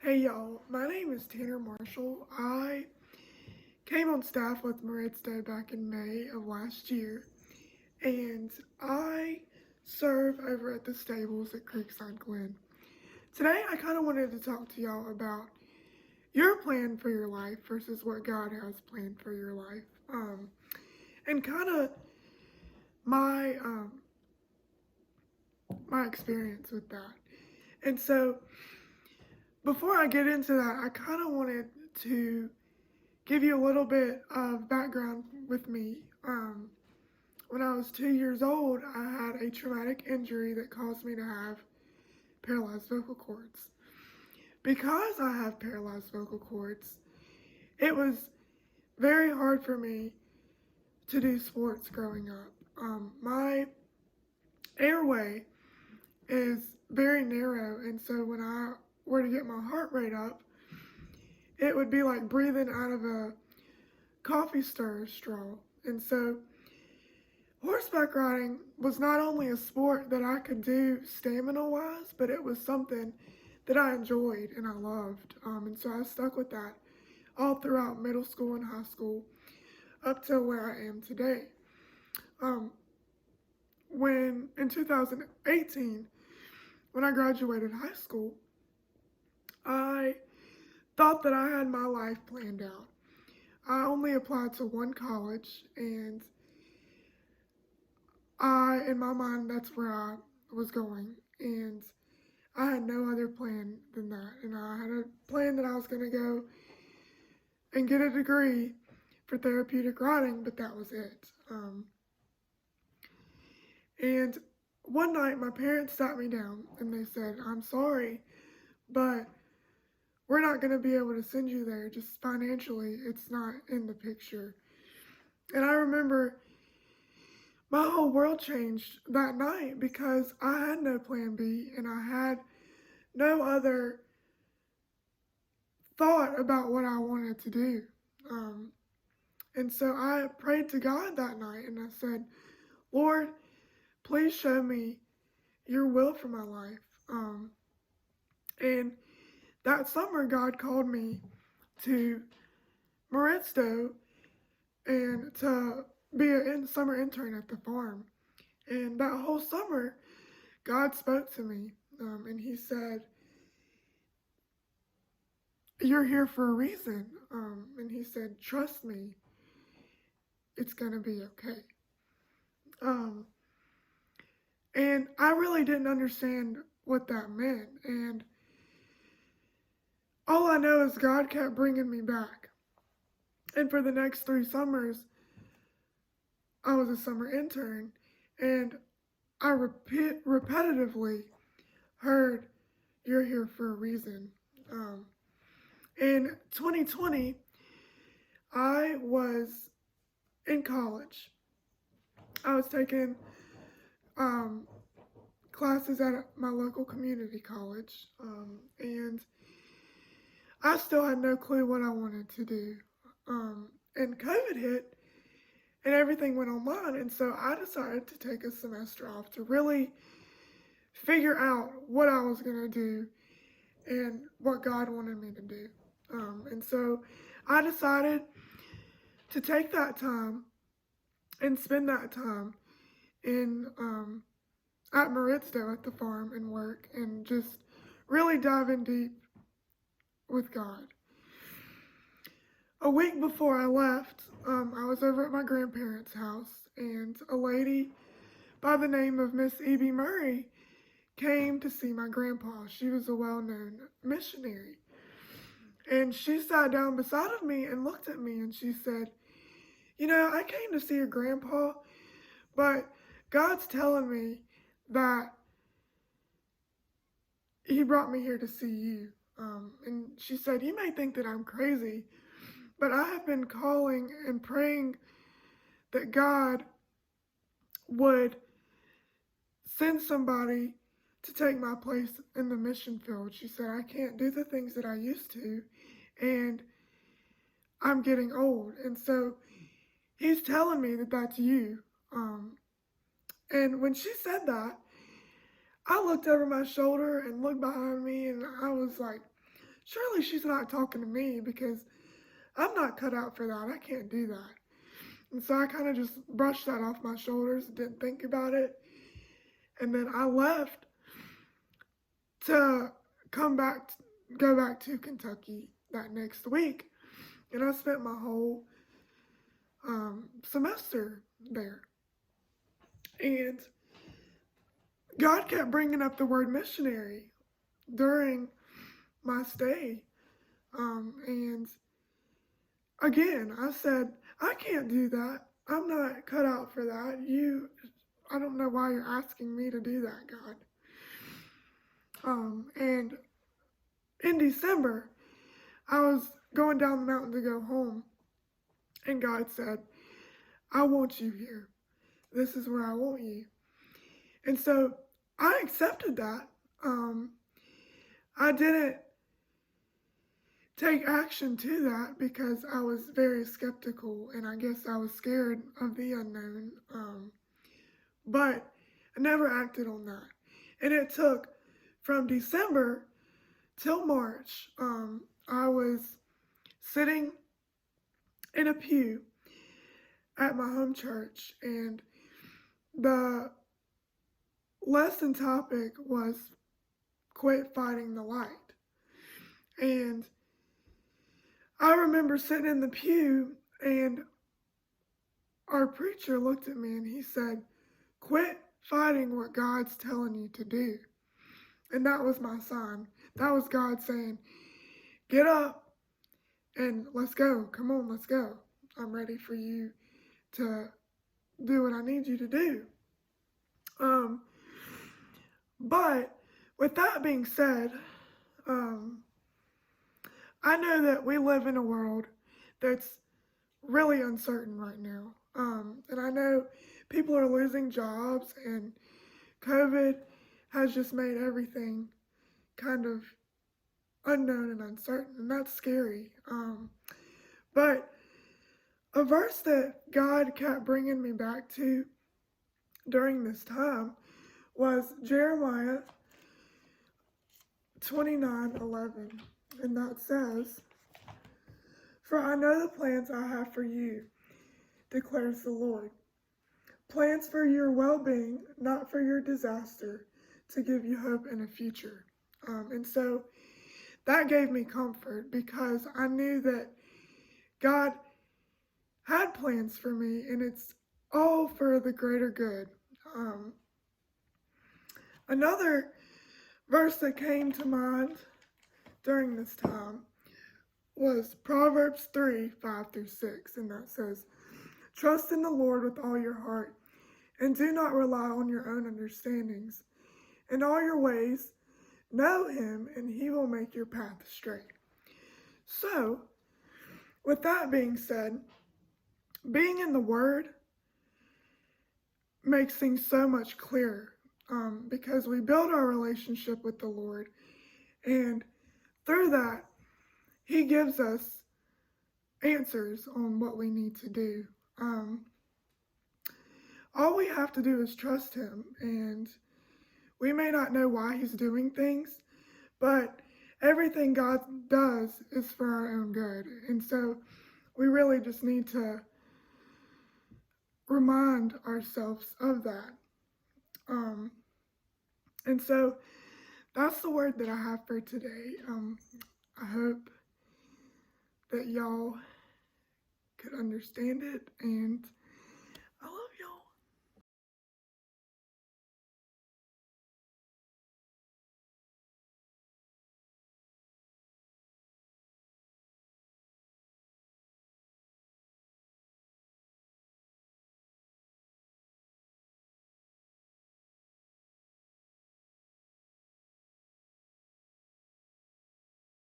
Hey y'all, my name is Tanner Marshall. I came on staff with Meridzo back in May of last year, and I serve over at the stables at Creekside Glen. Today, I kind of wanted to talk to y'all about your plan for your life versus what God has planned for your life, and kind of my my experience with that. And so, before I get into that, I kind of wanted to give you a little bit of background with me. When I was 2 years old, I had a traumatic injury that caused me to have paralyzed vocal cords. Because I have paralyzed vocal cords, it was very hard for me to do sports growing up. My airway is very narrow, and so when I were to get my heart rate up, it would be like breathing out of a coffee stirrer straw. And so horseback riding was not only a sport that I could do stamina-wise, but it was something that I enjoyed and I loved. And so I stuck with that all throughout middle school and high school up to where I am today. Um, when in 2018, when I graduated high school, I thought that I had my life planned out. I only applied to one college, and in my mind, that's where I was going, and I had no other plan than that. And I had a plan that I was going to go and get a degree for therapeutic riding, but that was it. And one night, my parents sat me down and they said, "I'm sorry, but we're not going to be able to send you there. Just financially, it's not in the picture." And I remember my whole world changed that night because I had no plan B and I had no other thought about what I wanted to do. Um, and so I prayed to God that night and I said, "Lord, please show me your will for my life." And that summer, God called me to Meridzo and to be a summer intern at the farm. And that whole summer, God spoke to me and He said, "You're here for a reason." And He said, "Trust me, it's going to be okay." Um, and I really didn't understand what that meant. And all I know is God kept bringing me back. And for the next 3 summers, I was a summer intern. And I repetitively heard, "You're here for a reason." In 2020, I was in college. I was taking um, classes at my local community college, and I still had no clue what I wanted to do. And COVID hit, and everything went online, and so I decided to take a semester off to really figure out what I was going to do and what God wanted me to do. And so I decided to take that time and spend that time in at Meridzo at the farm and work and just really dive in deep with God. A week before I left, I was over at my grandparents' house, and a lady by the name of Miss E.B. Murray came to see my grandpa. She was a well-known missionary. And she sat down beside of me and looked at me and she said, "I came to see your grandpa, but God's telling me that He brought me here to see you." And she said, "You may think that I'm crazy, but I have been calling and praying that God would send somebody to take my place in the mission field." She said, "I can't do the things that I used to, and I'm getting old. And so He's telling me that that's you." And when she said that, I looked over my shoulder and looked behind me, and I was like surely she's not talking to me because I'm not cut out for that. I can't do that. And so I kind of just brushed that off my shoulders, didn't think about it. And then I left to come back, go back to Kentucky that next week. And I spent my whole semester there. And God kept bringing up the word missionary during my stay. And again, I said, I can't do that. I'm not cut out for that. I don't know why you're asking me to do that, God. And in December, I was going down the mountain to go home, and God said, I want you here. This is where I want you. And so I accepted that. I didn't take action to that because I was very skeptical, and I guess I was scared of the unknown. But I never acted on that. And it took from December till March. I was sitting in a pew at my home church, and the lesson topic was quit fighting the light. And I remember sitting in the pew, and our preacher looked at me and he said, quit fighting what God's telling you to do. And that was my sign. That was God saying, get up and let's go. Come on, let's go. I'm ready for you to do what I need you to do. But with that being said, I know that we live in a world that's really uncertain right now. And I know people are losing jobs, and COVID has just made everything kind of unknown and uncertain, and that's scary. But a verse that God kept bringing me back to during this time was Jeremiah 29:11, and that says, for I know the plans I have for you, declares the Lord. Plans for your well-being, not for your disaster, to give you hope in a future. And so that gave me comfort because I knew that God had plans for me, and it's all for the greater good. Another verse that came to mind during this time was Proverbs 3:5-6, and that says, trust in the Lord with all your heart, and do not rely on your own understandings. In all your ways, know him, and he will make your path straight. So, with that being said, being in the Word makes things so much clearer because we build our relationship with the Lord, and through that, he gives us answers on what we need to do. All we have to do is trust him, and we may not know why he's doing things, but everything God does is for our own good. And so we really just need to remind ourselves of that. And so that's the word that I have for today. I hope that y'all could understand it, and